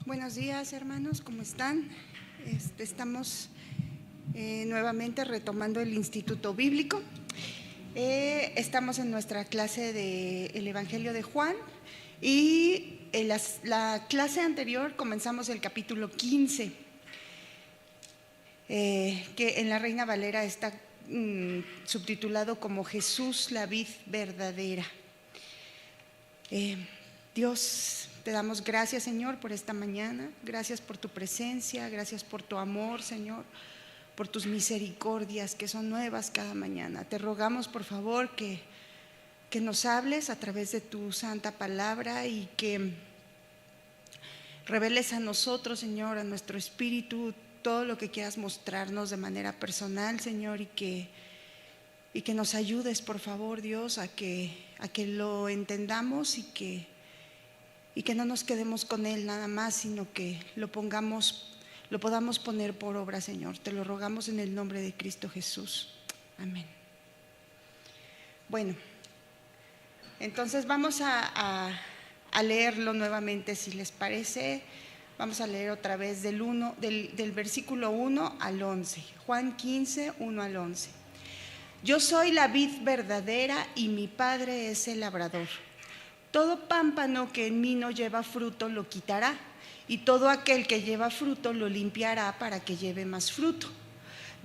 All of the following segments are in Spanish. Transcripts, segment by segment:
Buenos días, hermanos, ¿cómo están? Estamos nuevamente retomando el Instituto Bíblico. Estamos en nuestra clase del Evangelio de Juan y en la clase anterior comenzamos el capítulo 15, que en la Reina Valera está subtitulado como Jesús, la vid verdadera. Dios, te damos gracias, Señor, por esta mañana. Gracias por tu presencia, gracias por tu amor, Señor, por tus misericordias que son nuevas cada mañana. Te rogamos, por favor, que nos hables a través de tu santa palabra y que reveles a nosotros, Señor, a nuestro espíritu, todo lo que quieras mostrarnos de manera personal, Señor, y que nos ayudes, por favor, Dios, a que lo entendamos y que no nos quedemos con él nada más, sino que lo podamos poner por obra, Señor. Te lo rogamos en el nombre de Cristo Jesús. Amén. Bueno, entonces vamos a leerlo nuevamente, si les parece. Vamos a leer otra vez del versículo 1 al 11. Juan 15, 1 al 11. Yo soy la vid verdadera y mi Padre es el labrador. Todo pámpano que en mí no lleva fruto lo quitará, y todo aquel que lleva fruto lo limpiará para que lleve más fruto.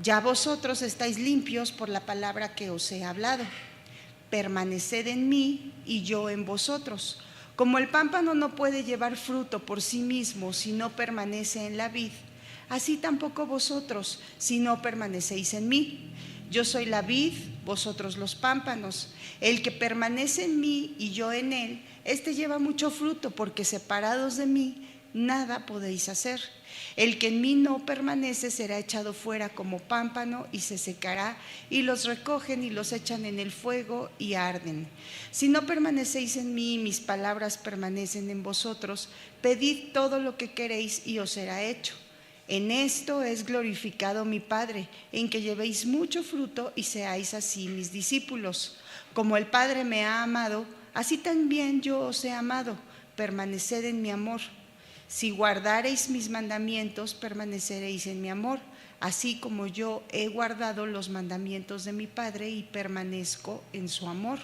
Ya vosotros estáis limpios por la palabra que os he hablado. Permaneced en mí y yo en vosotros. Como el pámpano no puede llevar fruto por sí mismo si no permanece en la vid, así tampoco vosotros si no permanecéis en mí. Yo soy la vid, vosotros los pámpanos. El que permanece en mí y yo en él, este lleva mucho fruto, porque separados de mí nada podéis hacer. El que en mí no permanece será echado fuera como pámpano y se secará, y los recogen y los echan en el fuego y arden. Si no permanecéis en mí y mis palabras permanecen en vosotros, pedid todo lo que queréis y os será hecho. En esto es glorificado mi Padre, en que llevéis mucho fruto y seáis así mis discípulos. Como el Padre me ha amado, así también yo os he amado. Permaneced en mi amor. Si guardareis mis mandamientos, permaneceréis en mi amor, así como yo he guardado los mandamientos de mi Padre y permanezco en su amor.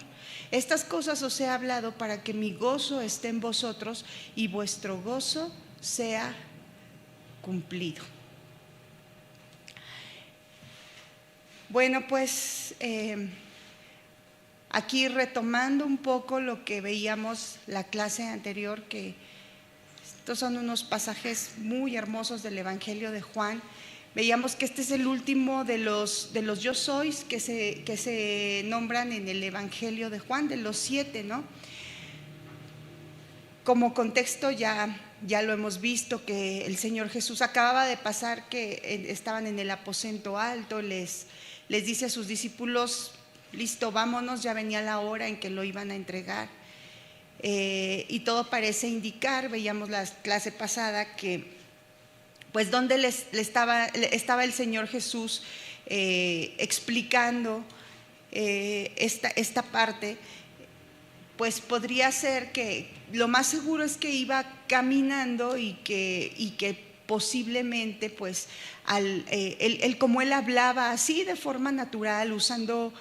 Estas cosas os he hablado para que mi gozo esté en vosotros y vuestro gozo sea cumplido. Bueno, pues aquí retomando un poco lo que veíamos la clase anterior, que estos son unos pasajes muy hermosos del Evangelio de Juan. Veíamos que este es el último de los yo sois que se nombran en el Evangelio de Juan, de los 7, ¿no? Como contexto ya lo hemos visto, que el Señor Jesús acababa de pasar, que estaban en el aposento alto, les dice a sus discípulos: listo, vámonos, ya venía la hora en que lo iban a entregar. Y todo parece indicar, veíamos la clase pasada, que pues donde estaba el Señor Jesús explicando esta parte, pues podría ser que lo más seguro es que iba caminando y que posiblemente pues como él hablaba así de forma natural, usando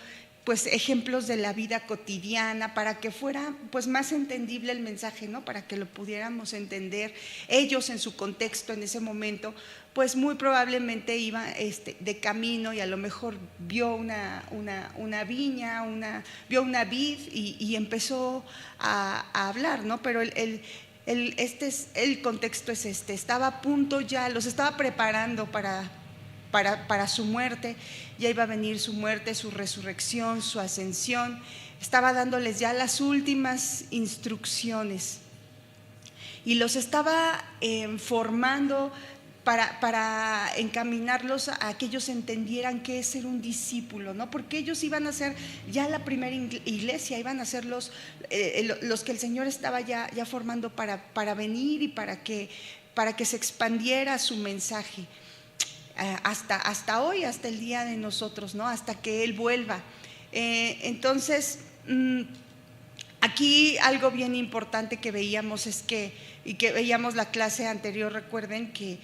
pues ejemplos de la vida cotidiana para que fuera pues más entendible el mensaje, ¿no? Para que lo pudiéramos entender ellos en su contexto en ese momento, pues muy probablemente iba de camino y a lo mejor vio una viña, vio una vid y empezó a hablar, ¿no? Pero el contexto es estaba a punto ya, los estaba preparando para su muerte. Ya iba a venir su muerte, su resurrección, su ascensión. Estaba dándoles ya las últimas instrucciones y los estaba formando para encaminarlos a que ellos entendieran qué es ser un discípulo, ¿no? Porque ellos iban a ser ya la primera iglesia, iban a ser los que el Señor estaba ya formando para venir y para que se expandiera su mensaje. Hasta hoy, hasta el día de nosotros, ¿no? Hasta que Él vuelva. Entonces, Aquí algo bien importante que veíamos y que veíamos la clase anterior, recuerden que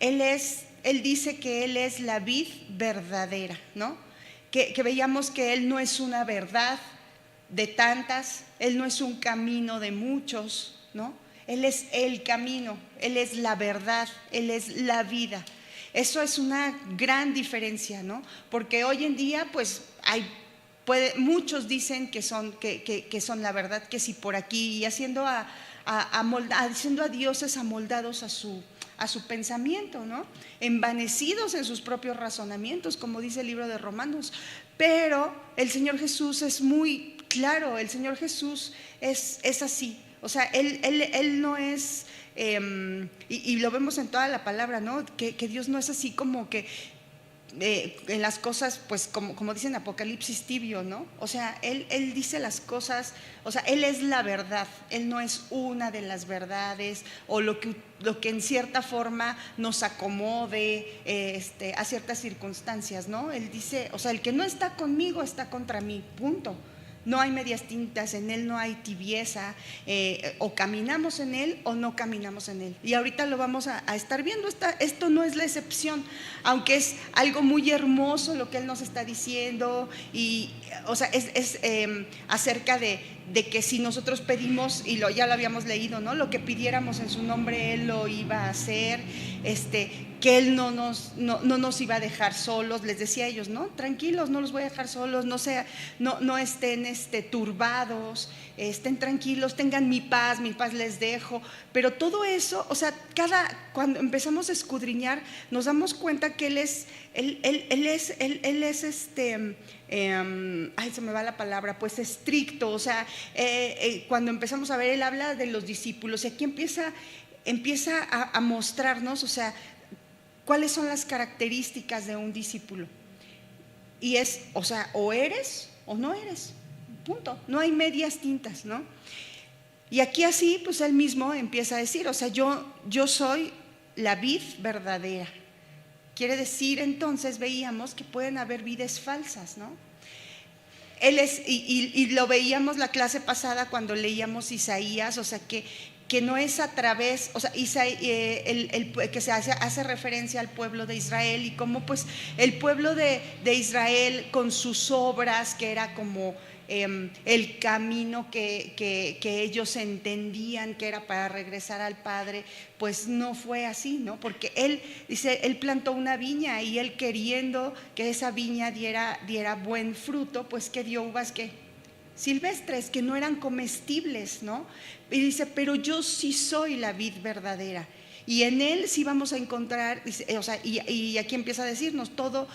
Él dice que Él es la vid verdadera, ¿no? Que veíamos que Él no es una verdad de tantas, Él no es un camino de muchos, ¿no? Él es el camino, Él es la verdad, Él es la vida. Eso es una gran diferencia, ¿no? Porque hoy en día, pues, muchos dicen que son la verdad, que si por aquí, y haciendo a dioses amoldados a su pensamiento, ¿no? Envanecidos en sus propios razonamientos, como dice el libro de Romanos. Pero el Señor Jesús es muy claro, el Señor Jesús es así. O sea, Él no es, y lo vemos en toda la palabra, ¿no? Que Dios no es así como que en las cosas, pues como dicen Apocalipsis tibio, ¿no? O sea, él dice las cosas, o sea, Él es la verdad, Él no es una de las verdades o lo que en cierta forma nos acomode a ciertas circunstancias, ¿no? Él dice, o sea, el que no está conmigo está contra mí, punto. No hay medias tintas, en Él no hay tibieza, o caminamos en Él o no caminamos en Él. Y ahorita lo vamos a estar viendo, esto no es la excepción, aunque es algo muy hermoso lo que Él nos está diciendo, y, o sea, es acerca de que si nosotros pedimos, y ya lo habíamos leído, ¿no? Lo que pidiéramos en su nombre, Él lo iba a hacer, que Él no nos iba a dejar solos. Les decía a ellos, ¿no? Tranquilos, no los voy a dejar solos, no estén turbados, estén tranquilos, tengan mi paz les dejo. Pero todo eso, o sea, cuando empezamos a escudriñar, nos damos cuenta que Él es se me va la palabra, pues estricto. O sea, cuando empezamos a ver, Él habla de los discípulos, y aquí empieza a mostrarnos, o sea, cuáles son las características de un discípulo. Y es, o sea, o eres o no eres, punto. No hay medias tintas, ¿no? Y aquí así, pues Él mismo empieza a decir, o sea, yo soy la vid verdadera. Quiere decir, entonces veíamos que pueden haber vides falsas, ¿no? Él es, y lo veíamos la clase pasada cuando leíamos Isaías, o sea, que no es a través, o sea, que se hace referencia al pueblo de Israel, y cómo pues el pueblo de Israel con sus obras, que era como el camino que ellos entendían que era para regresar al Padre, pues no fue así, ¿no? Porque Él dice, Él plantó una viña, y Él, queriendo que esa viña diera buen fruto, pues que dio uvas que silvestres, que no eran comestibles, ¿no? Y dice, pero yo sí soy la vid verdadera, y en Él sí vamos a encontrar, o sea, y aquí empieza a decirnos todo,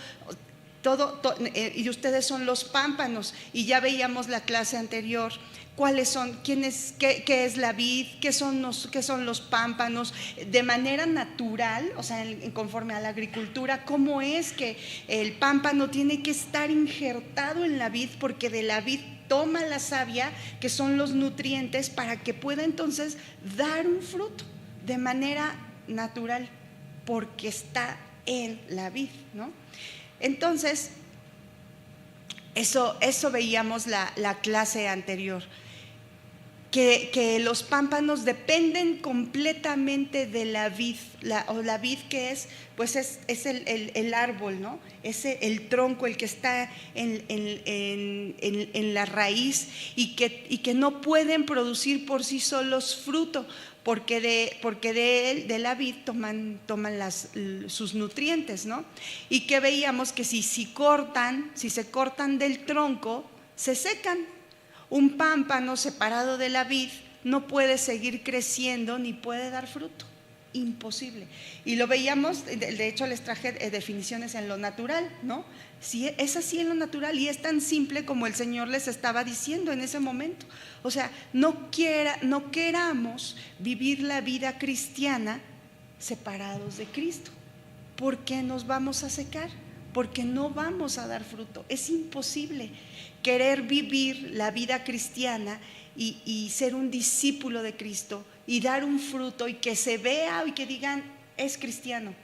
y ustedes son los pámpanos. Y ya veíamos la clase anterior cuáles son, qué es la vid, qué son los pámpanos, de manera natural, o sea, conforme a la agricultura, cómo es que el pámpano tiene que estar injertado en la vid, porque de la vid toma la savia, que son los nutrientes, para que pueda entonces dar un fruto de manera natural, porque está en la vid, ¿no? Entonces, eso veíamos la clase anterior, que los pámpanos dependen completamente de la vid, la vid que es, pues es el árbol, ¿no? Es el tronco, el que está en la raíz, y que no pueden producir por sí solos fruto, porque de la vid toman sus nutrientes, ¿no? Y que veíamos que si se cortan del tronco, se secan. Un pámpano separado de la vid no puede seguir creciendo ni puede dar fruto, imposible. Y lo veíamos, de hecho les traje definiciones en lo natural, ¿no? Si es así en lo natural, y es tan simple como el Señor les estaba diciendo en ese momento. O sea, no queramos vivir la vida cristiana separados de Cristo, porque nos vamos a secar, porque no vamos a dar fruto. Es imposible querer vivir la vida cristiana y ser un discípulo de Cristo y dar un fruto, y que se vea y que digan, es cristiano,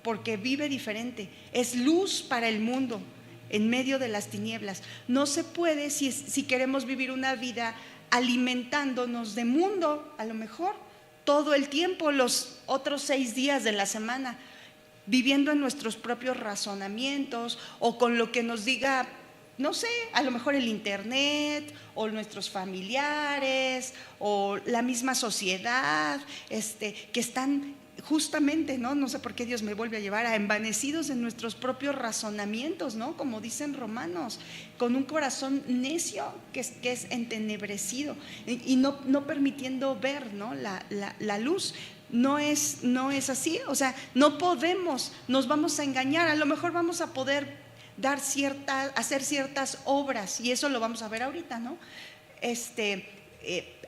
porque vive diferente, es luz para el mundo, en medio de las tinieblas. No se puede si queremos vivir una vida alimentándonos de mundo, a lo mejor todo el tiempo, los otros 6 días de la semana, viviendo en nuestros propios razonamientos o con lo que nos diga, no sé, a lo mejor el internet o nuestros familiares o la misma sociedad, que están justamente, ¿no? sé por qué Dios me vuelve a llevar a envanecidos en nuestros propios razonamientos, ¿no? Como dicen Romanos, con un corazón necio que es entenebrecido y no permitiendo ver, ¿no? la luz. No es así, o sea, no podemos, nos vamos a engañar. A lo mejor vamos a poder hacer ciertas obras, y eso lo vamos a ver ahorita, ¿no?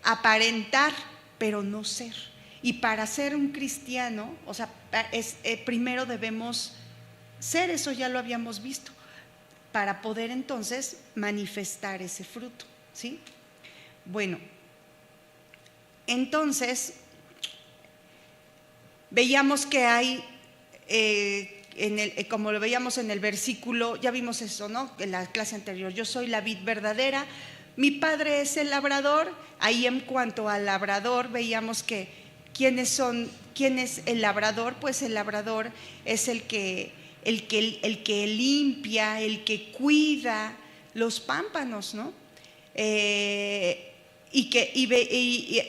Aparentar, pero no ser. Y para ser un cristiano, o sea, primero debemos ser, eso ya lo habíamos visto, para poder entonces manifestar ese fruto, ¿sí? Bueno, entonces veíamos que hay, como lo veíamos en el versículo, ya vimos eso, ¿no? En la clase anterior, yo soy la vid verdadera, mi padre es el labrador. Ahí en cuanto al labrador veíamos que ¿quién es el labrador? Pues el labrador es el que limpia, el que cuida los pámpanos, ¿no? Y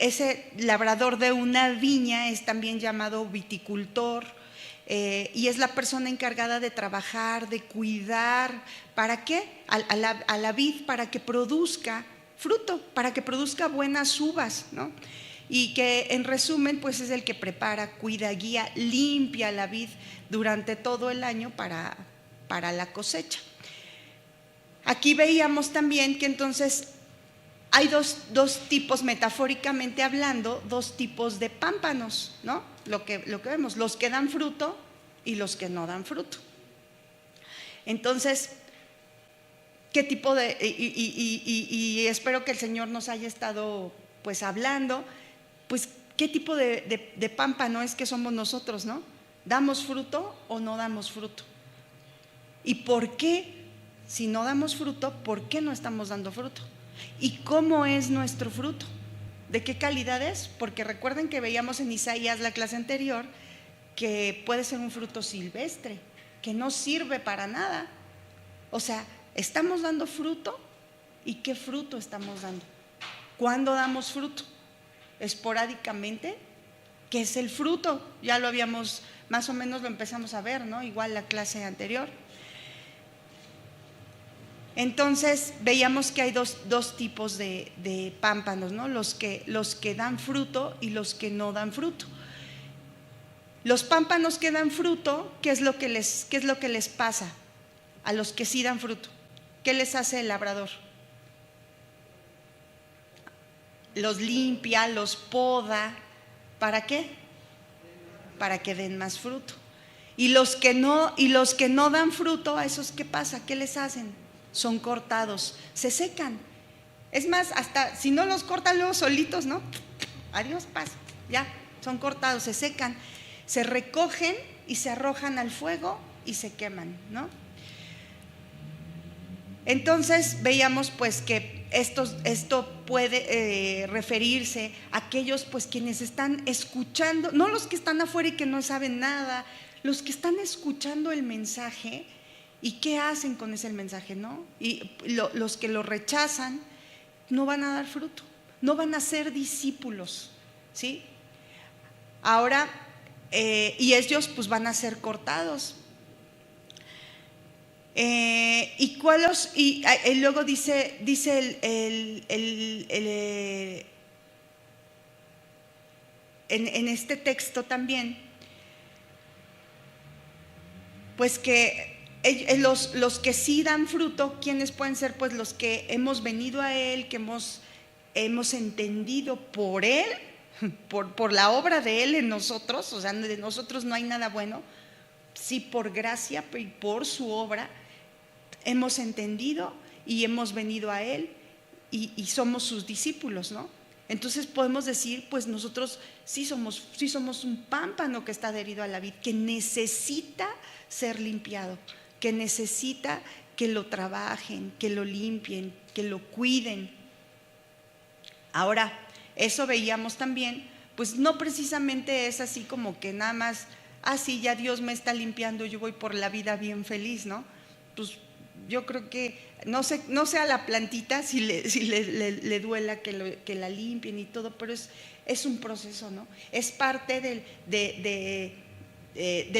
ese labrador de una viña es también llamado viticultor, y es la persona encargada de trabajar, de cuidar. ¿Para qué? A la vid, para que produzca fruto, para que produzca buenas uvas, ¿no? Y que en resumen pues es el que prepara, cuida, guía, limpia la vid durante todo el año para la cosecha. Aquí veíamos también que entonces hay dos tipos, metafóricamente hablando, 2 tipos de pámpanos, ¿no? Lo que vemos, los que dan fruto y los que no dan fruto. Entonces, ¿qué tipo de...? Y espero que el Señor nos haya estado pues hablando, pues ¿qué tipo de pámpano es que somos nosotros, ¿no? ¿Damos fruto o no damos fruto? ¿Y por qué, si no damos fruto, por qué no estamos dando fruto? ¿Y cómo es nuestro fruto? ¿De qué calidad es? Porque recuerden que veíamos en Isaías la clase anterior que puede ser un fruto silvestre, que no sirve para nada. O sea, ¿estamos dando fruto? ¿Y qué fruto estamos dando? ¿Cuándo damos fruto? ¿Esporádicamente? ¿Qué es el fruto? Ya lo habíamos, más o menos lo empezamos a ver, ¿no? Igual la clase anterior. Entonces veíamos que hay dos tipos de pámpanos, ¿no? Los que dan fruto y los que no dan fruto. Los pámpanos que dan fruto, ¿qué es lo que les pasa a los que sí dan fruto? ¿Qué les hace el labrador? Los limpia, los poda. ¿Para qué? Para que den más fruto. Y los que no dan fruto, ¿a esos qué pasa? ¿Qué les hacen? Son cortados, se secan. Es más, hasta si no los cortan luego solitos, ¿no? Adiós, paz, ya, son cortados, se secan, se recogen y se arrojan al fuego y se queman, ¿no? Entonces veíamos pues que esto puede referirse a aquellos pues quienes están escuchando, no los que están afuera y que no saben nada, los que están escuchando el mensaje. ¿Y qué hacen con ese mensaje, no? Y los que lo rechazan no van a dar fruto, no van a ser discípulos, ¿sí? Ahora, y ellos pues van a ser cortados. Y luego dice en este texto también, pues que los que sí dan fruto, ¿quiénes pueden ser? Pues los que hemos venido a Él, que hemos entendido por Él, por la obra de Él en nosotros, o sea, de nosotros no hay nada bueno, sí, por gracia y por su obra hemos entendido y hemos venido a Él y somos sus discípulos, ¿no? Entonces podemos decir, pues nosotros sí somos un pámpano que está adherido a la vid, que necesita ser limpiado, que necesita que lo trabajen, que lo limpien, que lo cuiden. Ahora, eso veíamos también, pues no precisamente es así como que nada más, sí, ya Dios me está limpiando, yo voy por la vida bien feliz, ¿no? Pues yo creo que no sé a la plantita si le duela que la limpien y todo, pero es un proceso, ¿no? Es parte de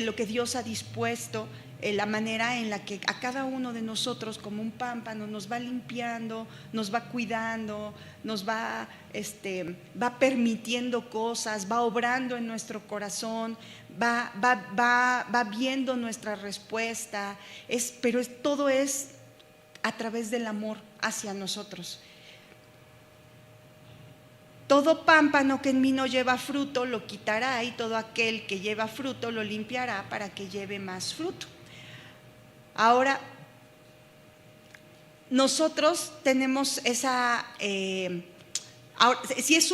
lo que Dios ha dispuesto, la manera en la que a cada uno de nosotros como un pámpano nos va limpiando, nos va cuidando, nos va permitiendo cosas, va obrando en nuestro corazón, va viendo nuestra respuesta, pero todo es a través del amor hacia nosotros. Todo pámpano que en mí no lleva fruto lo quitará, y todo aquel que lleva fruto lo limpiará para que lleve más fruto. Ahora, nosotros tenemos esa… ahora, si es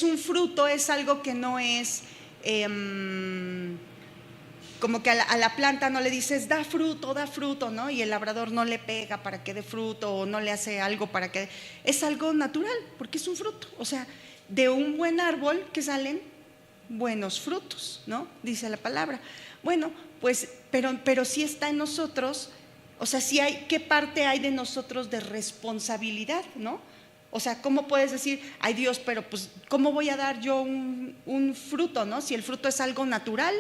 un fruto, es algo que no es… como que a la planta no le dices da fruto, ¿no? Y el labrador no le pega para que dé fruto o no le hace algo para que… Es algo natural, porque es un fruto. O sea, de un buen árbol que salen buenos frutos, ¿no? Dice la palabra. Bueno, pues, pero sí está en nosotros, o sea, sí hay, ¿qué parte hay de nosotros de responsabilidad, ¿no? O sea, ¿cómo puedes decir, ay Dios, pero pues, ¿cómo voy a dar yo un fruto, ¿no? Si el fruto es algo natural.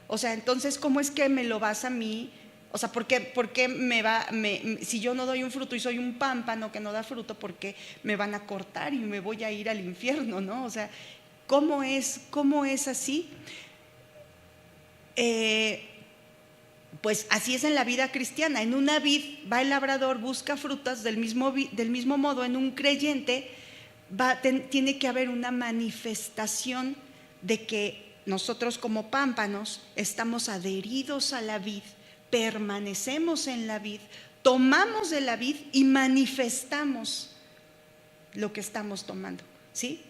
O sea, entonces, ¿cómo es que me lo vas a mí? O sea, ¿por qué si yo no doy un fruto y soy un pámpano que no da fruto, ¿por qué me van a cortar y me voy a ir al infierno, no? O sea, ¿cómo es así? Pues así es en la vida cristiana. En una vid va el labrador, busca frutas, del mismo modo en un creyente tiene que haber una manifestación de que nosotros como pámpanos estamos adheridos a la vid, permanecemos en la vid, tomamos de la vid y manifestamos lo que estamos tomando, ¿sí?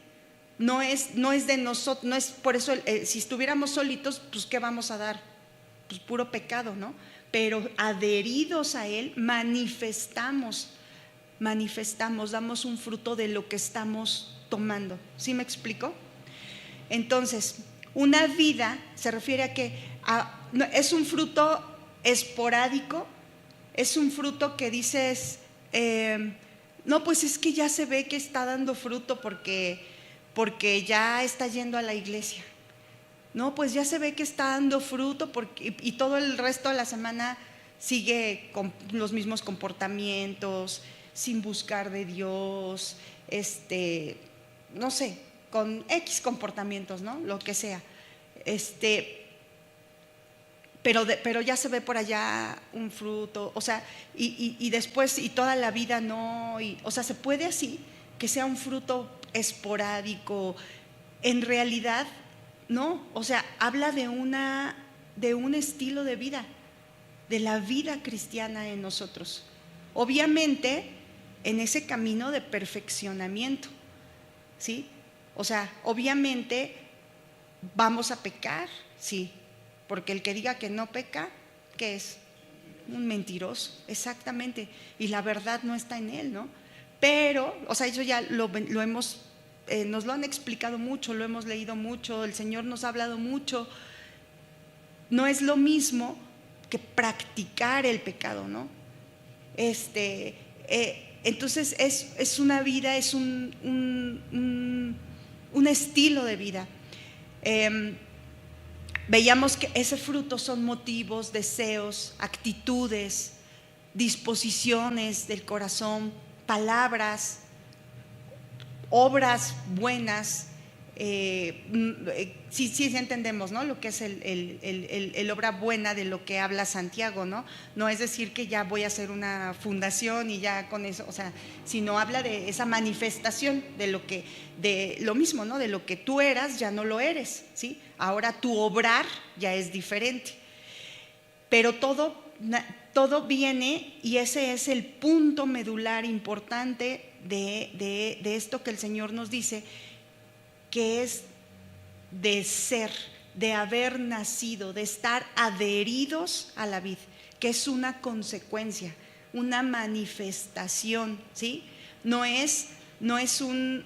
No es de nosotros, no es por eso, si estuviéramos solitos, pues ¿qué vamos a dar? Pues puro pecado, ¿no? Pero adheridos a Él manifestamos, damos un fruto de lo que estamos tomando. ¿Sí me explico? Entonces, una vida se refiere a que es un fruto esporádico, es un fruto que dices, no, pues es que ya se ve que está dando fruto porque ya está yendo a la iglesia. No, pues ya se ve que está dando fruto y todo el resto de la semana sigue con los mismos comportamientos, sin buscar de Dios, no sé, con X comportamientos, ¿no? Lo que sea. Pero ya se ve por allá un fruto, o sea, y después, y toda la vida no, o sea, se puede así, que sea un fruto esporádico. En realidad, no, o sea, habla de un estilo de vida, de la vida cristiana en nosotros. Obviamente, en ese camino de perfeccionamiento, ¿sí? O sea, obviamente vamos a pecar, sí, porque el que diga que no peca, ¿qué es? Un mentiroso, exactamente, y la verdad no está en él, ¿no? Pero, o sea, eso ya lo hemos, nos lo han explicado mucho, lo hemos leído mucho, el Señor nos ha hablado mucho. No es lo mismo que practicar el pecado, ¿no? Entonces es una vida, es un estilo de vida. Veíamos que ese fruto son motivos, deseos, actitudes, disposiciones del corazón, palabras, obras buenas. Sí entendemos, ¿no? Lo que es el obra buena de lo que habla Santiago, ¿no? No es decir que ya voy a hacer una fundación y ya con eso, o sea, sino habla de esa manifestación de lo mismo, ¿no? De lo que tú eras, ya no lo eres, ¿sí? Ahora tu obrar ya es diferente. Pero todo viene, y ese es el punto medular importante de esto que el Señor nos dice, que es de ser, de haber nacido, de estar adheridos a la vid, que es una consecuencia. una manifestación, ¿sí? No es un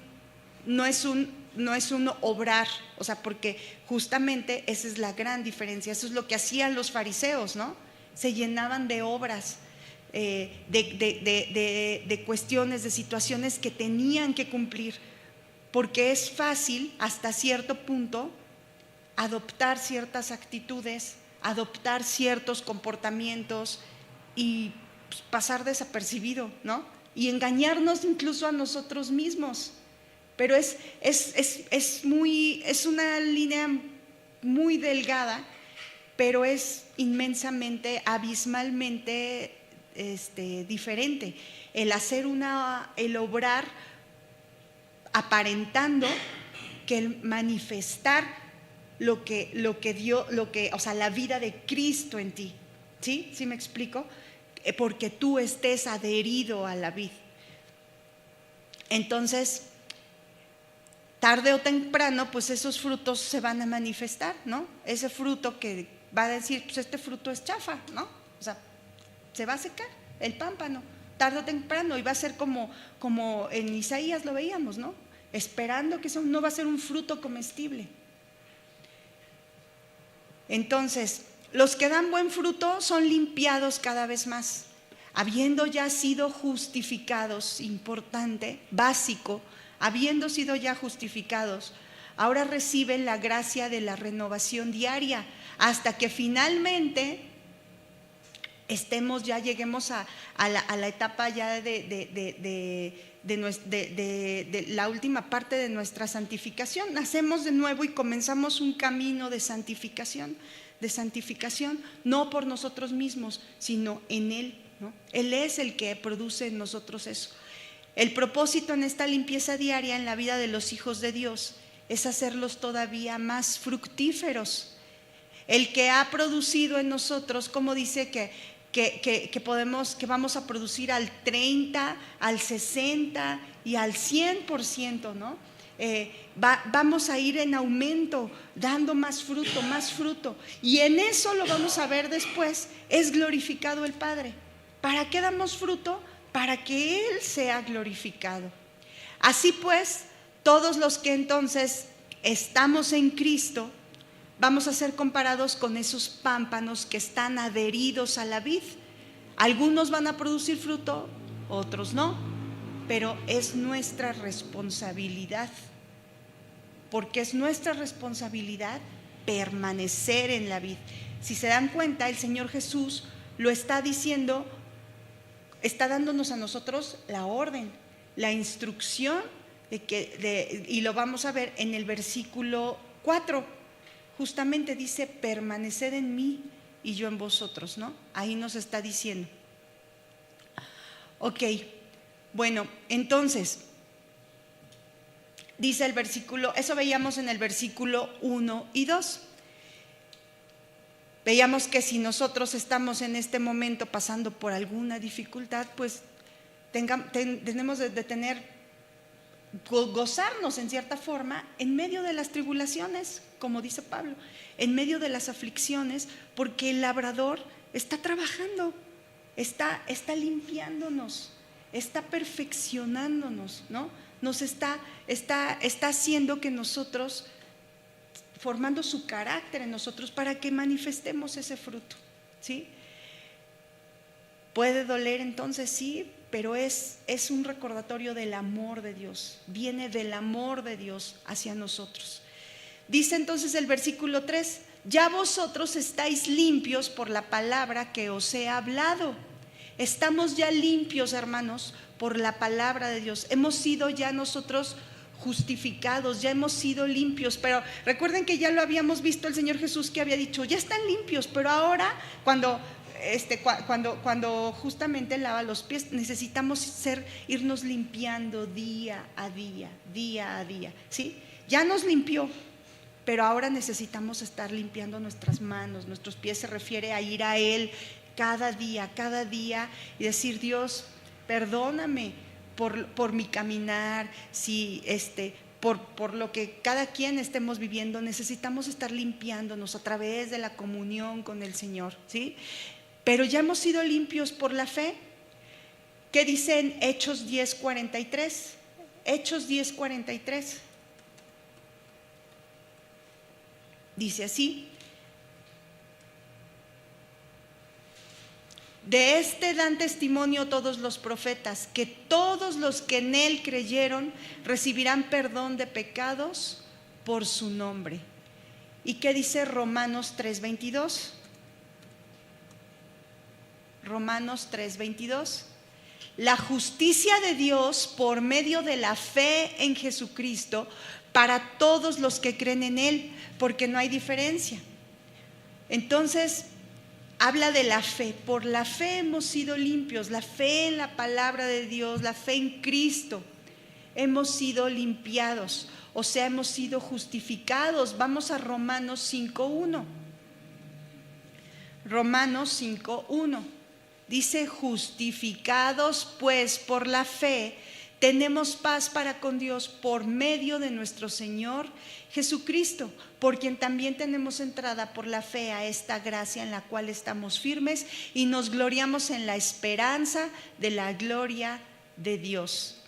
obrar, o sea, porque justamente esa es la gran diferencia. Eso es lo que hacían los fariseos, ¿no? Se llenaban de obras, de cuestiones, de situaciones que tenían que cumplir, porque es fácil hasta cierto punto adoptar ciertas actitudes, adoptar ciertos comportamientos y pues, pasar desapercibido, ¿no? Y engañarnos incluso a nosotros mismos. Pero es una línea muy delgada, pero es inmensamente, abismalmente diferente. El obrar aparentando que el manifestar o sea, la vida de Cristo en ti. ¿Sí? ¿Sí me explico? Porque tú estés adherido a la vid. Entonces, tarde o temprano, pues esos frutos se van a manifestar, ¿no? Ese fruto que va a decir, pues este fruto es chafa, ¿no? O sea, se va a secar el pámpano, tarde o temprano, y va a ser como en Isaías lo veíamos, ¿no? Esperando que eso no va a ser un fruto comestible. Entonces, los que dan buen fruto son limpiados cada vez más, habiendo ya sido justificados, importante, básico, habiendo sido ya justificados, ahora reciben la gracia de la renovación diaria, hasta que finalmente lleguemos a la etapa ya de la última parte de nuestra santificación. Nacemos de nuevo y comenzamos un camino de santificación, no por nosotros mismos, sino en Él, ¿no? Él es el que produce en nosotros eso. El propósito en esta limpieza diaria en la vida de los hijos de Dios es hacerlos todavía más fructíferos. El que ha producido en nosotros, como dice que vamos a producir al 30, al 60 y al 100%, ¿no? Vamos a ir en aumento, dando más fruto, y en eso lo vamos a ver después, es glorificado el Padre. ¿Para qué damos fruto? Para que Él sea glorificado. Así pues, todos los que entonces estamos en Cristo, vamos a ser comparados con esos pámpanos que están adheridos a la vid. Algunos van a producir fruto, otros no, pero es nuestra responsabilidad, porque es nuestra responsabilidad permanecer en la vid. Si se dan cuenta, el Señor Jesús lo está diciendo, está dándonos a nosotros la orden, la instrucción, y lo vamos a ver en el versículo 4. Justamente dice, permaneced en mí y yo en vosotros, ¿no? Ahí nos está diciendo. Ok, bueno, entonces, dice el versículo, eso veíamos en el versículo 1 y 2. Veíamos que si nosotros estamos en este momento pasando por alguna dificultad, pues tenemos de gozarnos en cierta forma en medio de las tribulaciones, como dice Pablo, en medio de las aflicciones, porque el labrador está trabajando, está limpiándonos, está perfeccionándonos, ¿no? Nos está haciendo que nosotros, formando su carácter en nosotros para que manifestemos ese fruto, ¿sí? Puede doler entonces, sí, pero es un recordatorio del amor de Dios, viene del amor de Dios hacia nosotros. Dice entonces el versículo 3, ya vosotros estáis limpios por la palabra que os he hablado. Estamos ya limpios, hermanos, por la palabra de Dios. Hemos sido ya nosotros justificados, ya hemos sido limpios, pero recuerden que ya lo habíamos visto el Señor Jesús, que había dicho, ya están limpios, pero ahora cuando justamente lava los pies, necesitamos irnos limpiando día a día, ¿sí? Ya nos limpió, pero ahora necesitamos estar limpiando nuestras manos, nuestros pies. Se refiere a ir a Él cada día y decir, Dios, perdóname por mi caminar, si por lo que cada quien estemos viviendo, necesitamos estar limpiándonos a través de la comunión con el Señor, ¿sí? Pero ya hemos sido limpios por la fe. ¿Qué dice en Hechos 10:43? Hechos 10:43. Dice así: de este dan testimonio todos los profetas, que todos los que en él creyeron recibirán perdón de pecados por su nombre. ¿Y qué dice Romanos 3:22? Romanos 3:22. La justicia de Dios por medio de la fe en Jesucristo para todos los que creen en él, porque no hay diferencia. Entonces, habla de la fe. Por la fe hemos sido limpios, la fe en la palabra de Dios, la fe en Cristo. Hemos sido limpiados, o sea, hemos sido justificados. Vamos a Romanos 5:1. Romanos 5:1. Dice: justificados pues por la fe, tenemos paz para con Dios por medio de nuestro Señor Jesucristo, por quien también tenemos entrada por la fe a esta gracia en la cual estamos firmes y nos gloriamos en la esperanza de la gloria de Dios.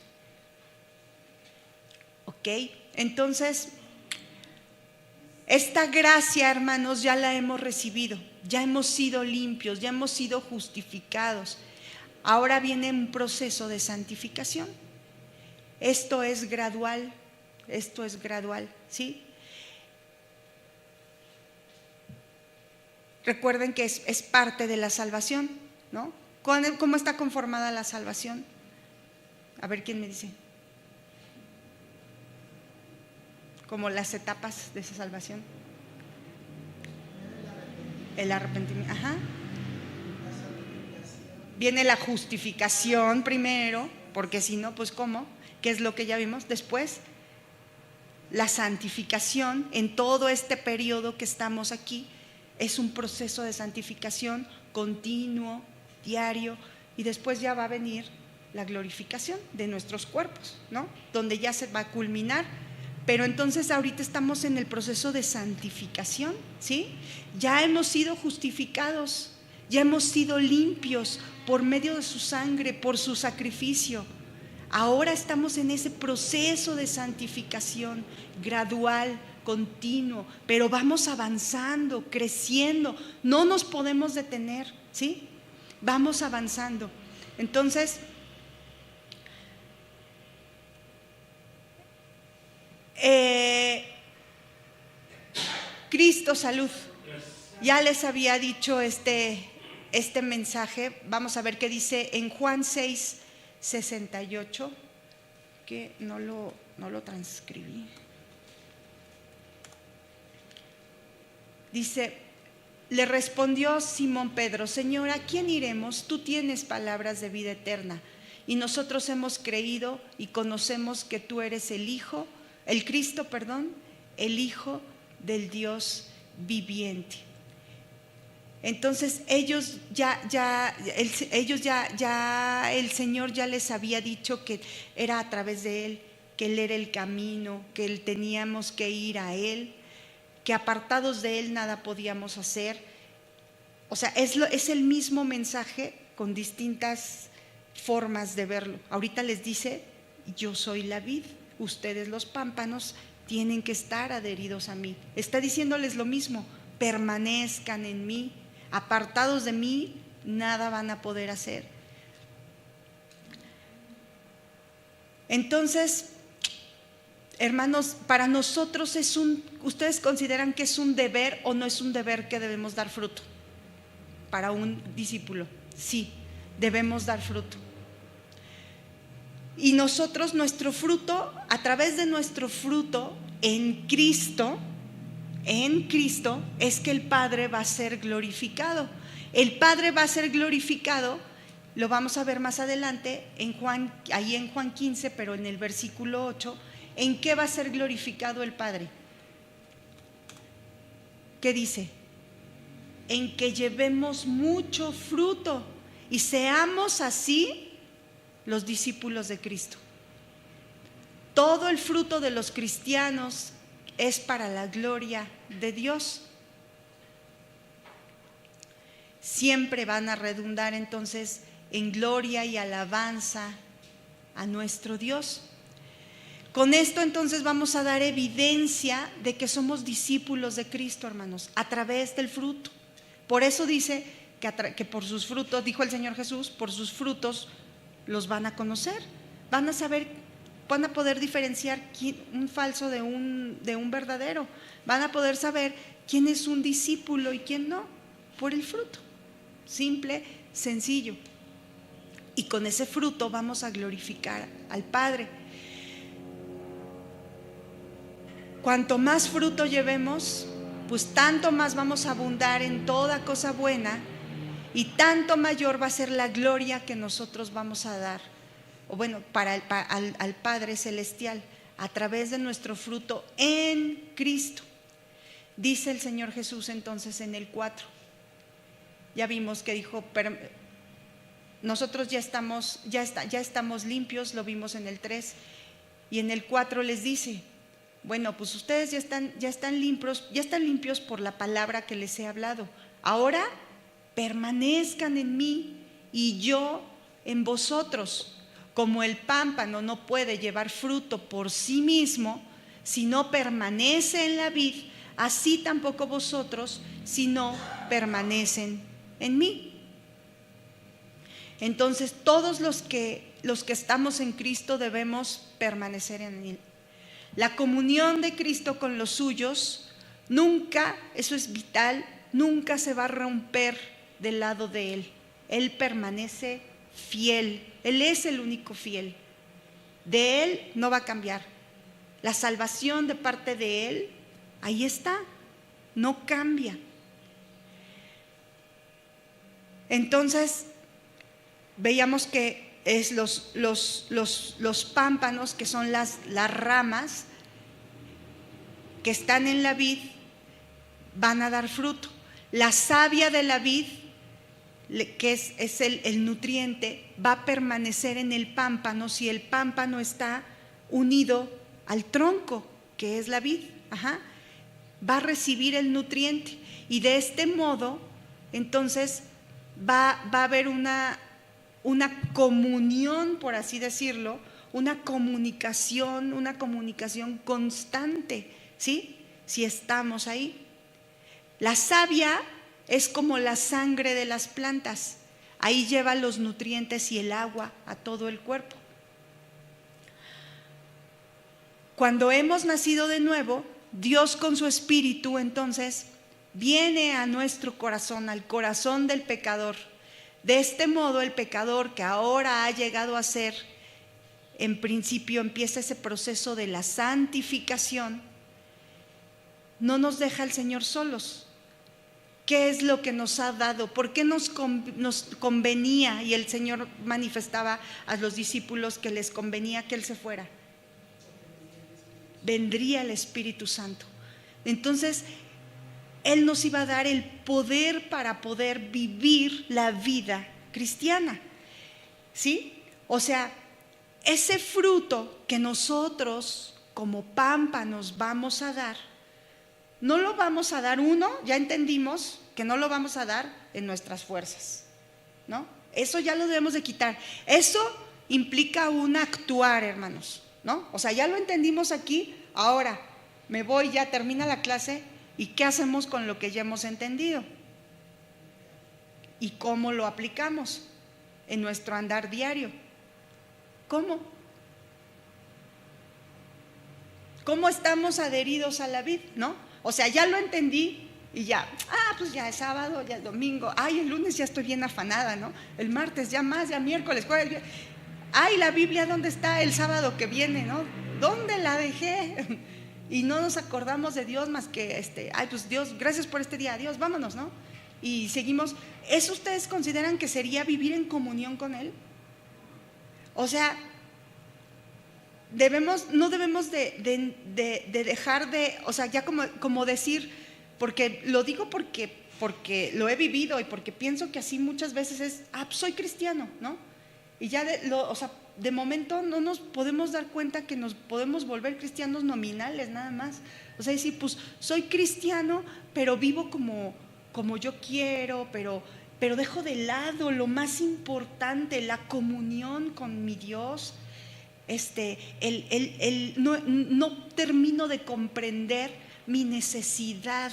¿Ok? Entonces, esta gracia, hermanos, ya la hemos recibido, ya hemos sido limpios, ya hemos sido justificados. Ahora viene un proceso de santificación. Esto es gradual, ¿sí? Recuerden que es parte de la salvación, ¿no? ¿Cómo está conformada la salvación? A ver, ¿quién me dice? Como las etapas de esa salvación. El arrepentimiento, ajá. Viene la justificación primero, porque si no, pues ¿cómo? ¿Qué es lo que ya vimos? Después, la santificación. En todo este periodo que estamos aquí, es un proceso de santificación continuo, diario, y después ya va a venir la glorificación de nuestros cuerpos, ¿no? Donde ya se va a culminar. Pero entonces ahorita estamos en el proceso de santificación, ¿sí? Ya hemos sido justificados, ya hemos sido limpios por medio de su sangre, por su sacrificio. Ahora estamos en ese proceso de santificación gradual, continuo, pero vamos avanzando, creciendo, no nos podemos detener, ¿sí? Vamos avanzando. Entonces, Cristo, salud. Ya les había dicho este mensaje. Vamos a ver qué dice en Juan 6:68, que no lo transcribí. Dice: le respondió Simón Pedro: Señor, ¿a quién iremos? Tú tienes palabras de vida eterna, y nosotros hemos creído y conocemos que tú eres el Cristo, el Hijo del Dios viviente. Entonces el Señor ya les había dicho que era a través de Él, que Él era el camino, que teníamos que ir a Él, que apartados de Él nada podíamos hacer. O sea, es el mismo mensaje con distintas formas de verlo. Ahorita les dice: yo soy la vid, ustedes los pámpanos tienen que estar adheridos a mí. Está diciéndoles lo mismo: permanezcan en mí, apartados de mí nada van a poder hacer. Entonces, hermanos, para nosotros ¿ustedes consideran que es un deber o no es un deber que debemos dar fruto? Para un discípulo, sí, debemos dar fruto. Y nosotros, nuestro fruto, a través de nuestro fruto en Cristo, es que el Padre va a ser glorificado. El Padre va a ser glorificado, lo vamos a ver más adelante, ahí en Juan 15, pero en el versículo 8, ¿en qué va a ser glorificado el Padre? ¿Qué dice? En que llevemos mucho fruto y seamos así los discípulos de Cristo. Todo el fruto de los cristianos es para la gloria de Dios. Siempre van a redundar entonces en gloria y alabanza a nuestro Dios. Con esto entonces vamos a dar evidencia de que somos discípulos de Cristo, hermanos, a través del fruto. Por eso dice que por sus frutos, dijo el Señor Jesús, por sus frutos los van a conocer, van a saber, van a poder diferenciar un falso de un verdadero, van a poder saber quién es un discípulo y quién no, por el fruto. Simple, sencillo. Y con ese fruto vamos a glorificar al Padre. Cuanto más fruto llevemos, pues tanto más vamos a abundar en toda cosa buena y tanto mayor va a ser la gloria que nosotros vamos a dar, o bueno, al Padre Celestial, a través de nuestro fruto en Cristo. Dice el Señor Jesús entonces en el 4. Ya vimos que dijo, nosotros ya estamos limpios, lo vimos en el 3. Y en el 4 les dice, bueno, pues ustedes ya están limpios por la palabra que les he hablado. Ahora permanezcan en mí y yo en vosotros. Como el pámpano no puede llevar fruto por sí mismo si no permanece en la vid, así tampoco vosotros si no permanecen en mí. Entonces todos los que estamos en Cristo debemos permanecer en Él. La comunión de Cristo con los suyos nunca, eso es vital, nunca se va a romper del lado de Él. Él permanece fiel, Él es el único fiel. De Él no va a cambiar. La salvación de parte de Él, ahí está, no cambia. Entonces, veíamos que es los pámpanos, que son las ramas que están en la vid, van a dar fruto. La savia de la vid, que es el nutriente, va a permanecer en el pámpano si el pámpano está unido al tronco, que es la vid. Va a recibir el nutriente y de este modo entonces va a haber una comunión, por así decirlo, una comunicación constante, ¿sí? Si estamos ahí. La savia es como la sangre de las plantas, ahí lleva los nutrientes y el agua a todo el cuerpo. Cuando hemos nacido de nuevo, Dios con su espíritu entonces viene a nuestro corazón, al corazón del pecador. De este modo el pecador que ahora ha llegado a ser, en principio empieza ese proceso de la santificación, no nos deja el Señor solos. ¿Qué es lo que nos ha dado? ¿Por qué nos convenía? Y el Señor manifestaba a los discípulos que les convenía que Él se fuera. Vendría el Espíritu Santo. Entonces, Él nos iba a dar el poder para poder vivir la vida cristiana, ¿sí? O sea, ese fruto que nosotros como pámpanos vamos a dar, no lo vamos a dar ya entendimos que no lo vamos a dar en nuestras fuerzas, ¿no? Eso ya lo debemos de quitar. Eso implica un actuar, hermanos, ¿no? O sea, ya lo entendimos aquí, ahora me voy, ya termina la clase. ¿Y qué hacemos con lo que ya hemos entendido? ¿Y cómo lo aplicamos en nuestro andar diario? ¿Cómo? ¿Cómo estamos adheridos a la vid, no? O sea, ya lo entendí y ya, pues ya es sábado, ya es domingo, el lunes ya estoy bien afanada, ¿no? El martes ya más, ya miércoles, jueves, la Biblia, ¿dónde está el sábado que viene, no? ¿Dónde la dejé? Y no nos acordamos de Dios más que pues Dios, gracias por este día, Dios, vámonos, ¿no? Y seguimos. ¿Eso ustedes consideran que sería vivir en comunión con Él? O sea, no debemos de dejar de, o sea, ya como decir, porque lo digo porque lo he vivido y porque pienso que así muchas veces es, soy cristiano, ¿no? Y ya o sea, de momento no nos podemos dar cuenta que nos podemos volver cristianos nominales nada más. O sea, decir, pues soy cristiano, pero vivo como yo quiero, pero pero dejo de lado lo más importante, la comunión con mi Dios. No termino de comprender mi necesidad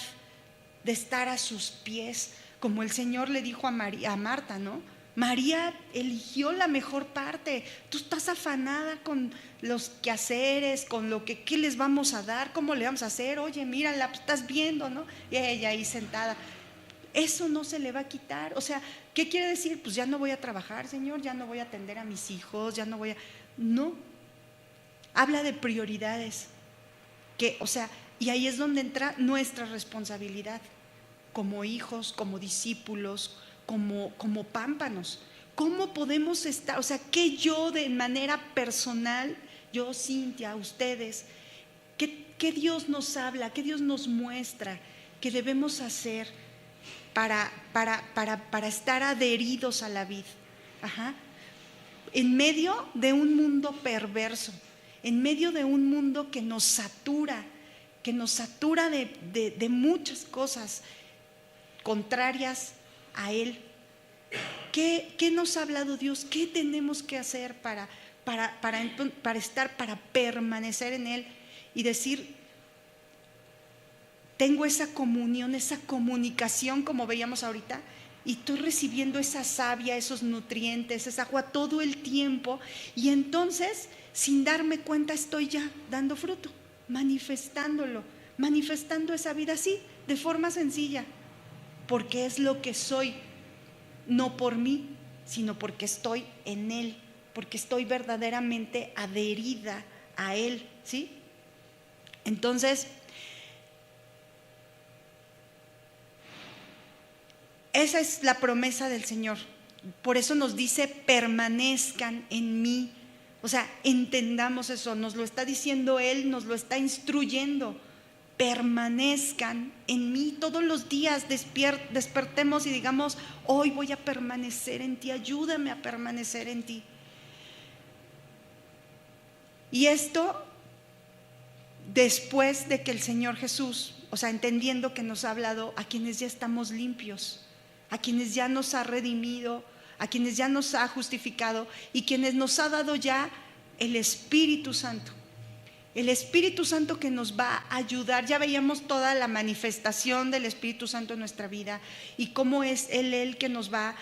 de estar a sus pies, como el Señor le dijo a Marta, ¿no? María eligió la mejor parte. Tú estás afanada con los quehaceres, con lo que ¿qué les vamos a dar? ¿Cómo le vamos a hacer? Oye, mírala, estás viendo, ¿no? Y ella ahí sentada. Eso no se le va a quitar. O sea, ¿qué quiere decir? Pues ya no voy a trabajar, Señor, ya no voy a atender a mis hijos, ya no voy a... No. Habla de prioridades. Y ahí es donde entra nuestra responsabilidad como hijos, como discípulos, como pámpanos. ¿Cómo podemos estar? O sea, que yo de manera personal, yo, Cintia, ustedes, ¿qué Dios nos habla? ¿Qué Dios nos muestra que debemos hacer para estar adheridos a la vid? En medio de un mundo perverso, en medio de un mundo que nos satura de muchas cosas contrarias a Él. ¿Qué nos ha hablado Dios? ¿Qué tenemos que hacer para permanecer en Él y decir, tengo esa comunión, esa comunicación como veíamos ahorita, y estoy recibiendo esa savia, esos nutrientes, esa agua todo el tiempo, y entonces sin darme cuenta estoy ya dando fruto, manifestando esa vida así, de forma sencilla, porque es lo que soy, no por mí, sino porque estoy en Él, porque estoy verdaderamente adherida a Él, ¿sí? Entonces, esa es la promesa del Señor. Por eso nos dice, permanezcan en mí. O sea, entendamos eso, nos lo está diciendo Él, nos lo está instruyendo. Permanezcan en mí todos los días, despertemos y digamos, hoy voy a permanecer en ti, ayúdame a permanecer en ti. Y esto después de que el Señor Jesús, o sea, entendiendo que nos ha hablado a quienes ya estamos limpios, a quienes ya nos ha redimido, a quienes ya nos ha justificado y quienes nos ha dado ya el Espíritu Santo. El Espíritu Santo que nos va a ayudar. Ya veíamos toda la manifestación del Espíritu Santo en nuestra vida y cómo es Él el que nos va a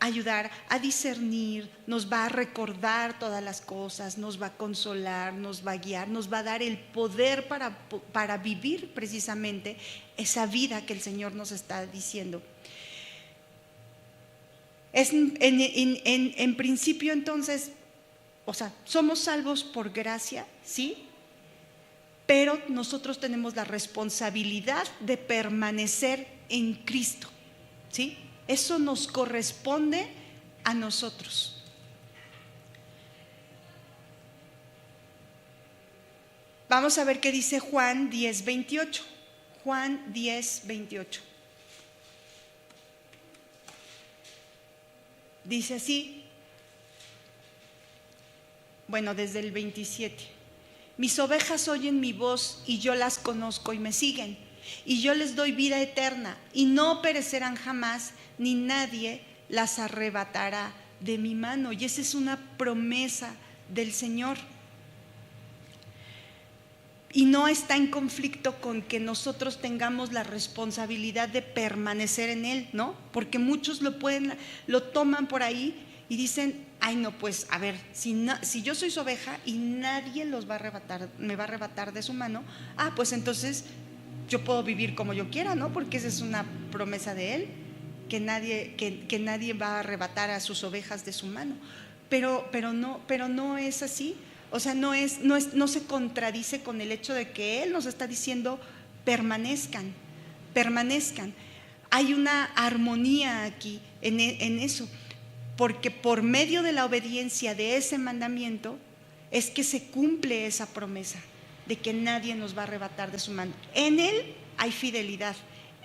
ayudar a discernir, nos va a recordar todas las cosas, nos va a consolar, nos va a guiar, nos va a dar el poder para vivir precisamente esa vida que el Señor nos está diciendo. En principio entonces, o sea, somos salvos por gracia, ¿sí? Pero nosotros tenemos la responsabilidad de permanecer en Cristo, ¿sí? Eso nos corresponde a nosotros. Vamos a ver qué dice Juan 10:28. Juan 10:28. Dice así, bueno, desde el 27. Mis ovejas oyen mi voz y yo las conozco y me siguen. Y yo les doy vida eterna y no perecerán jamás, ni nadie las arrebatará de mi mano. Y esa es una promesa del Señor. Y no está en conflicto con que nosotros tengamos la responsabilidad de permanecer en Él, ¿no? Porque muchos lo toman por ahí y dicen, ay no, pues a ver, si yo soy su oveja y nadie me va a arrebatar de su mano, pues entonces yo puedo vivir como yo quiera, ¿no? Porque esa es una promesa de Él, que nadie va a arrebatar a sus ovejas de su mano. Pero no es así. O sea, no se contradice con el hecho de que Él nos está diciendo permanezcan. Hay una armonía aquí en eso, porque por medio de la obediencia de ese mandamiento es que se cumple esa promesa de que nadie nos va a arrebatar de su mano. En Él hay fidelidad,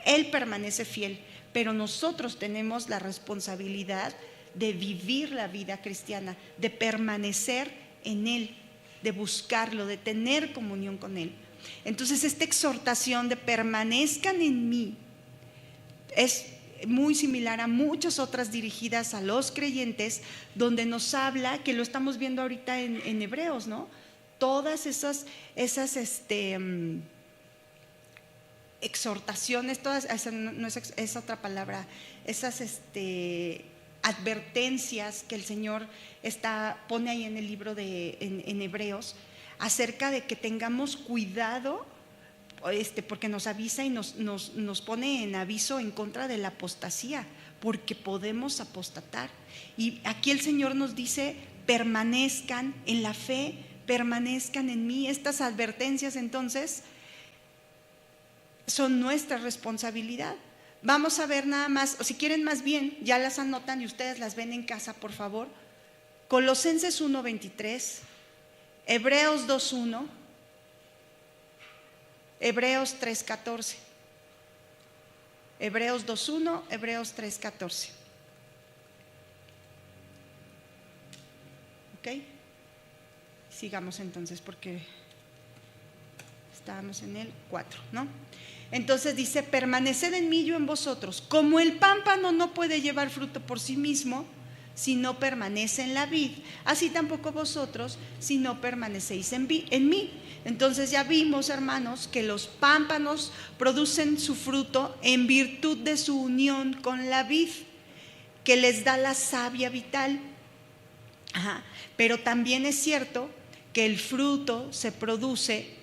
Él permanece fiel, pero nosotros tenemos la responsabilidad de vivir la vida cristiana, de permanecer en Él, de buscarlo, de tener comunión con Él. Entonces esta exhortación de permanezcan en mí muy similar a muchas otras dirigidas a los creyentes, donde nos habla, que lo estamos viendo ahorita en Hebreos, ¿no? Todas esas exhortaciones, todas, no es otra palabra, esas advertencias que el Señor pone ahí en el libro en Hebreos, acerca de que tengamos cuidado, porque nos avisa y nos pone en aviso en contra de la apostasía, porque podemos apostatar. Y aquí el Señor nos dice: permanezcan en la fe, permanezcan en mí. Estas advertencias entonces son nuestra responsabilidad. Vamos a ver nada más, o si quieren más bien, ya las anotan y ustedes las ven en casa, por favor. Colosenses 1:23, Hebreos 2:1, Hebreos 3:14. Hebreos 2:1, Hebreos 3:14. ¿Ok? Sigamos entonces, porque estábamos en el 4, ¿no? Entonces dice: permaneced en mí, yo en vosotros. Como el pámpano no puede llevar fruto por sí mismo si no permanece en la vid, así tampoco vosotros si no permanecéis en mí. Entonces ya vimos, hermanos, que los pámpanos producen su fruto en virtud de su unión con la vid, que les da la savia vital. Pero también es cierto que el fruto se produce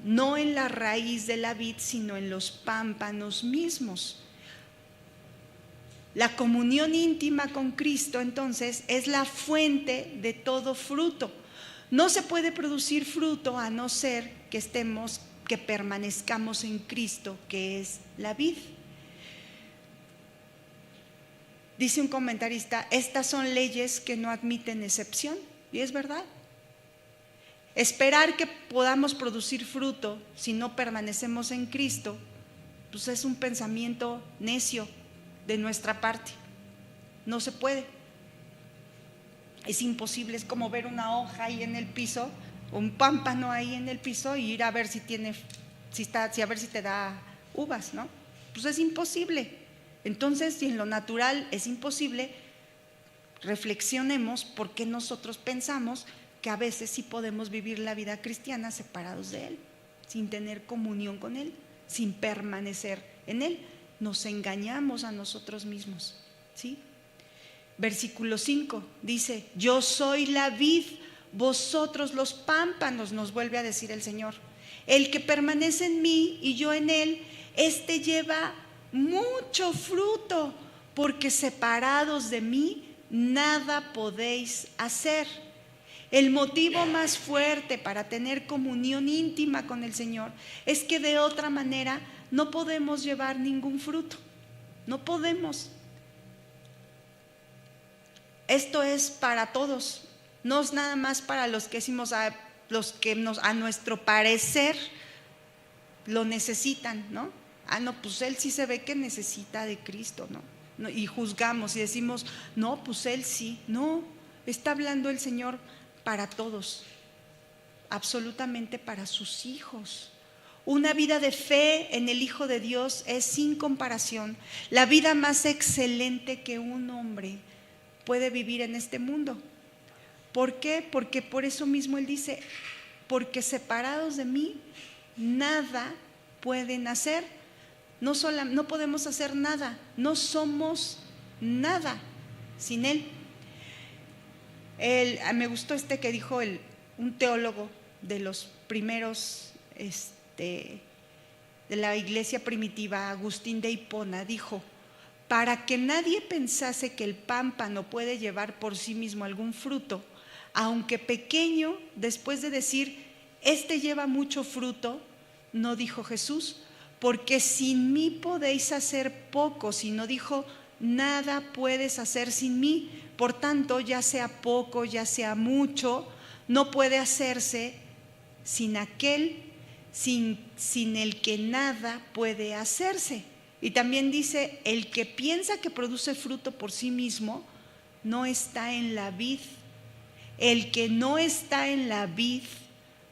no en la raíz de la vid, sino en los pámpanos mismos. La comunión íntima con Cristo, entonces, es la fuente de todo fruto. No se puede producir fruto a no ser que permanezcamos en Cristo, que es la vid. Dice un comentarista: estas son leyes que no admiten excepción, y es verdad. Esperar que podamos producir fruto si no permanecemos en Cristo, pues es un pensamiento necio de nuestra parte. No se puede. Es imposible. Es como ver una hoja ahí en el piso, un pámpano ahí en el piso, y ir a ver a ver si te da uvas, ¿no? Pues es imposible. Entonces, si en lo natural es imposible, reflexionemos por qué nosotros pensamos que a veces sí podemos vivir la vida cristiana separados de Él, sin tener comunión con Él, sin permanecer en Él. Nos engañamos a nosotros mismos, ¿sí? Versículo 5 dice: yo soy la vid, vosotros los pámpanos, nos vuelve a decir el Señor. El que permanece en mí y yo en él, este lleva mucho fruto, porque separados de mí nada podéis hacer. El motivo más fuerte para tener comunión íntima con el Señor es que de otra manera no podemos llevar ningún fruto. No podemos. Esto es para todos, no es nada más para los que decimos los que a nuestro parecer lo necesitan, ¿no? No, pues él sí se ve que necesita de Cristo, ¿no? Y juzgamos y decimos: no, pues él sí. No, está hablando el Señor para todos, absolutamente para sus hijos. Una vida de fe en el Hijo de Dios es sin comparación la vida más excelente que un hombre puede vivir en este mundo. ¿Por qué? Porque por eso mismo Él dice: porque separados de mí nada pueden hacer. No podemos hacer nada, no somos nada sin Él. Me gustó que dijo un teólogo de los primeros de la iglesia primitiva, Agustín de Hipona, dijo: para que nadie pensase que el pámpano puede llevar por sí mismo algún fruto, aunque pequeño, después de decir: este lleva mucho fruto, no dijo Jesús: porque sin mí podéis hacer poco, sino dijo: nada puedes hacer sin mí. Por tanto, ya sea poco, ya sea mucho, no puede hacerse sin aquel, sin el que nada puede hacerse. Y también dice: el que piensa que produce fruto por sí mismo no está en la vid. El que no está en la vid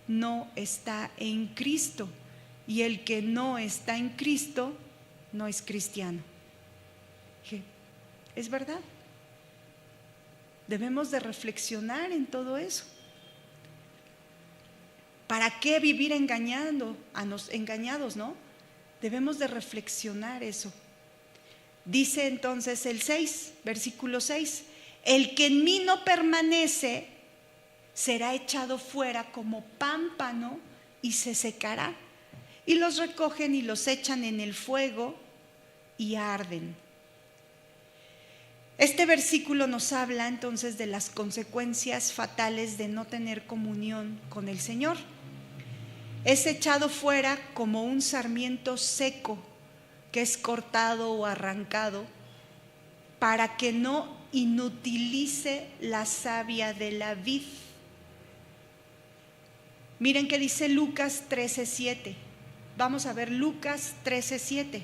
no está en Cristo. Y el que no está en Cristo no es cristiano. Dije, es verdad. Debemos de reflexionar en todo eso. ¿Para qué vivir engañados, no? Debemos de reflexionar eso. Dice entonces el 6, versículo 6, el que en mí no permanece será echado fuera como pámpano y se secará. Y los recogen y los echan en el fuego y arden. Este versículo nos habla entonces de las consecuencias fatales de no tener comunión con el Señor. Es echado fuera como un sarmiento seco que es cortado o arrancado para que no inutilice la savia de la vid. Miren que dice Lucas 13:7. Vamos a ver Lucas 13:7.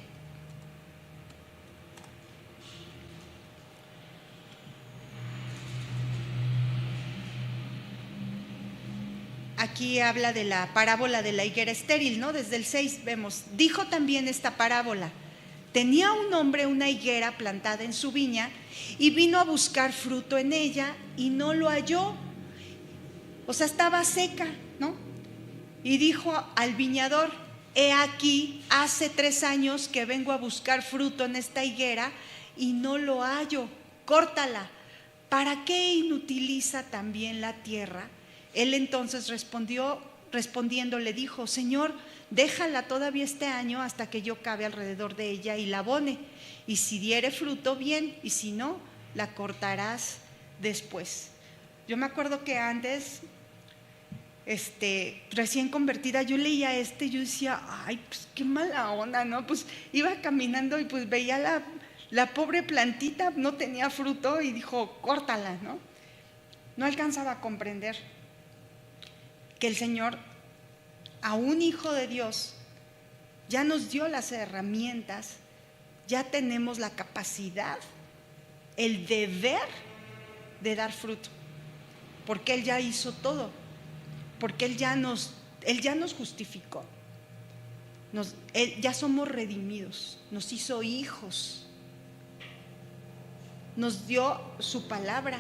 Aquí habla de la parábola de la higuera estéril, ¿no? Desde el 6 vemos, dijo también esta parábola: tenía un hombre una higuera plantada en su viña y vino a buscar fruto en ella y no lo halló. O sea, estaba seca, ¿no? Y dijo al viñador: he aquí, hace 3 años que vengo a buscar fruto en esta higuera y no lo hallo, córtala. ¿Para qué inutiliza también la tierra? Él entonces respondiendo le dijo: Señor, déjala todavía este año hasta que yo cabe alrededor de ella y la abone, y si diere fruto, bien, y si no, la cortarás después. Yo me acuerdo que antes, recién convertida, yo leía y yo decía, ay, pues qué mala onda, ¿no? Pues iba caminando y pues veía la pobre plantita, no tenía fruto y dijo, córtala, ¿no? No alcanzaba a comprender que el Señor, a un hijo de Dios, ya nos dio las herramientas, ya tenemos la capacidad, el deber de dar fruto, porque Él ya hizo todo, porque Él ya nos justificó, ya somos redimidos, nos hizo hijos, nos dio su palabra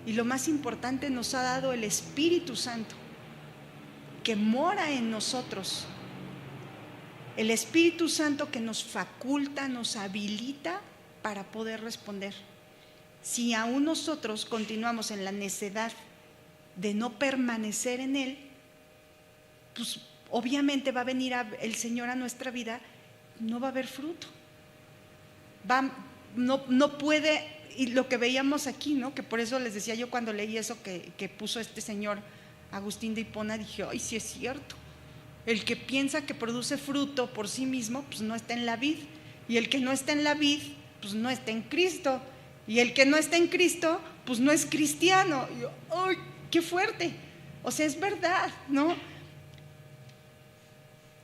y lo más importante, nos ha dado el Espíritu Santo que mora en nosotros. El Espíritu Santo que nos faculta, nos habilita para poder responder. Si aún nosotros continuamos en la necedad de no permanecer en Él, pues obviamente va a venir el Señor a nuestra vida, no va a haber fruto. No puede, y lo que veíamos aquí, ¿no? Que por eso les decía yo cuando leí eso que puso este señor Agustín de Hipona, dije, ay, sí es cierto. El que piensa que produce fruto por sí mismo, pues no está en la vid. Y el que no está en la vid, pues no está en Cristo. Y el que no está en Cristo, pues no es cristiano. Y yo, ¡ay, qué fuerte! O sea, es verdad, ¿no?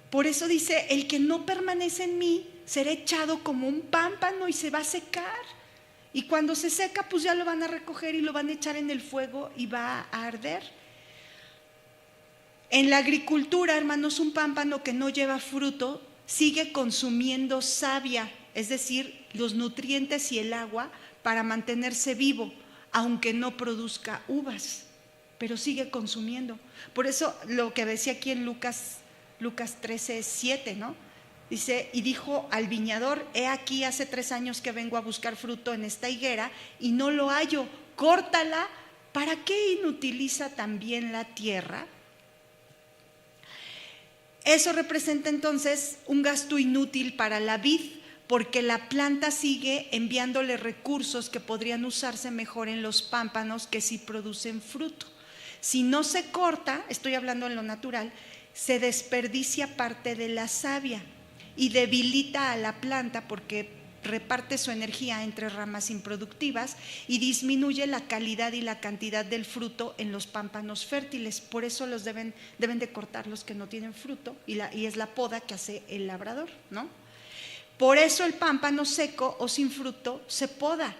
Por eso dice, el que no permanece en mí será echado como un pámpano y se va a secar. Y cuando se seca, pues ya lo van a recoger y lo van a echar en el fuego y va a arder. En la agricultura, hermanos, un pámpano que no lleva fruto sigue consumiendo savia, es decir, los nutrientes y el agua para mantenerse vivo, aunque no produzca uvas, pero sigue consumiendo. Por eso lo que decía aquí en Lucas 13:7, ¿no? Dice, y dijo al viñador, he aquí hace 3 años que vengo a buscar fruto en esta higuera y no lo hallo, córtala. ¿Para qué inutiliza también la tierra? Eso representa entonces un gasto inútil para la vid, porque la planta sigue enviándole recursos que podrían usarse mejor en los pámpanos que sí producen fruto. Si no se corta, estoy hablando en lo natural, se desperdicia parte de la savia y debilita a la planta porque reparte su energía entre ramas improductivas y disminuye la calidad y la cantidad del fruto en los pámpanos fértiles. Por eso los deben de cortar los que no tienen fruto y es la poda que hace el labrador, ¿no? Por eso el pámpano seco o sin fruto se poda,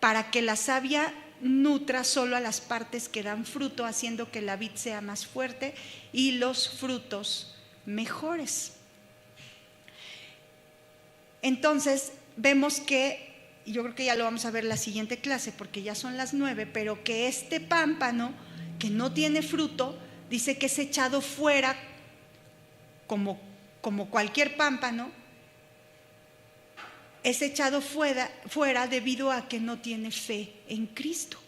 para que la savia nutra solo a las partes que dan fruto, haciendo que la vid sea más fuerte y los frutos mejores. Entonces vemos que yo creo que ya lo vamos a ver la siguiente clase porque ya son las 9, pero que este pámpano que no tiene fruto, dice que es echado fuera como cualquier pámpano, es echado fuera debido a que no tiene fe en Cristo,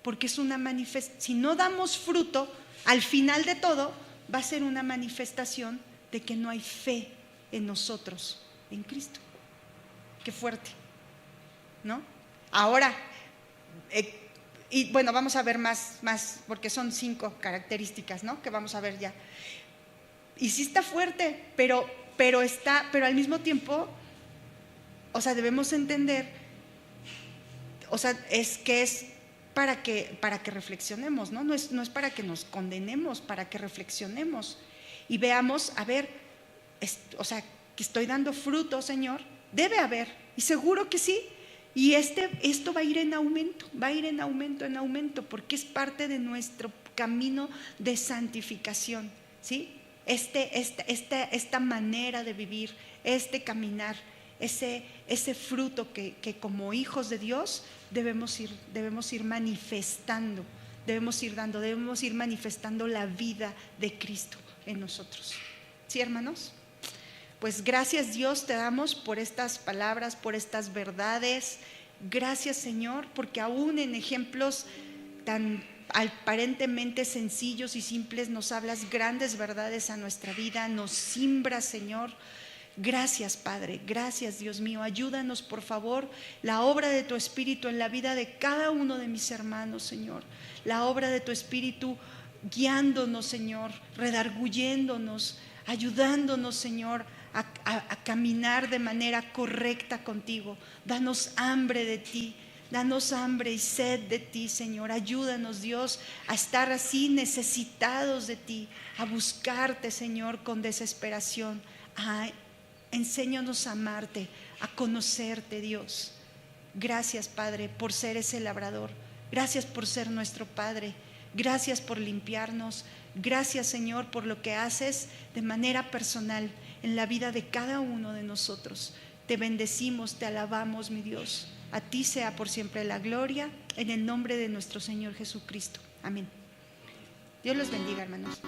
porque es una manifestación. Si no damos fruto, al final de todo va a ser una manifestación de que no hay fe en nosotros, en Cristo. Qué fuerte, ¿no? Ahora, y bueno, vamos a ver más, porque son 5 características, ¿no? Que vamos a ver ya. Y sí está fuerte, pero al mismo tiempo, o sea, debemos entender, o sea, es para que reflexionemos, ¿no? No es para que nos condenemos, para que reflexionemos y veamos, a ver, o sea, que estoy dando fruto, Señor. Debe haber, y seguro que sí. Y esto va a ir en aumento, en aumento, porque es parte de nuestro camino de santificación, ¿sí? Esta manera de vivir, caminar, ese fruto que como hijos de Dios debemos ir manifestando, debemos ir manifestando la vida de Cristo en nosotros. ¿Sí, hermanos? Pues gracias, Dios, te damos por estas palabras, por estas verdades. Gracias, Señor, porque aún en ejemplos tan aparentemente sencillos y simples nos hablas grandes verdades a nuestra vida, nos simbras, Señor. Gracias, Padre, gracias, Dios mío. Ayúdanos, por favor, la obra de tu Espíritu en la vida de cada uno de mis hermanos, Señor. La obra de tu Espíritu guiándonos, Señor, redarguyéndonos, ayudándonos, Señor, a caminar de manera correcta contigo. Danos hambre de ti, danos hambre y sed de ti, Señor. Ayúdanos, Dios, a estar así necesitados de ti, a buscarte, Señor, con desesperación. Enséñanos a amarte, a conocerte, Dios. Gracias, Padre, por ser ese labrador. Gracias por ser nuestro Padre. Gracias por limpiarnos. Gracias, Señor, por lo que haces de manera personal en la vida de cada uno de nosotros. Te bendecimos, te alabamos, mi Dios. A ti sea por siempre la gloria, en el nombre de nuestro Señor Jesucristo. Amén. Dios los bendiga, hermanos.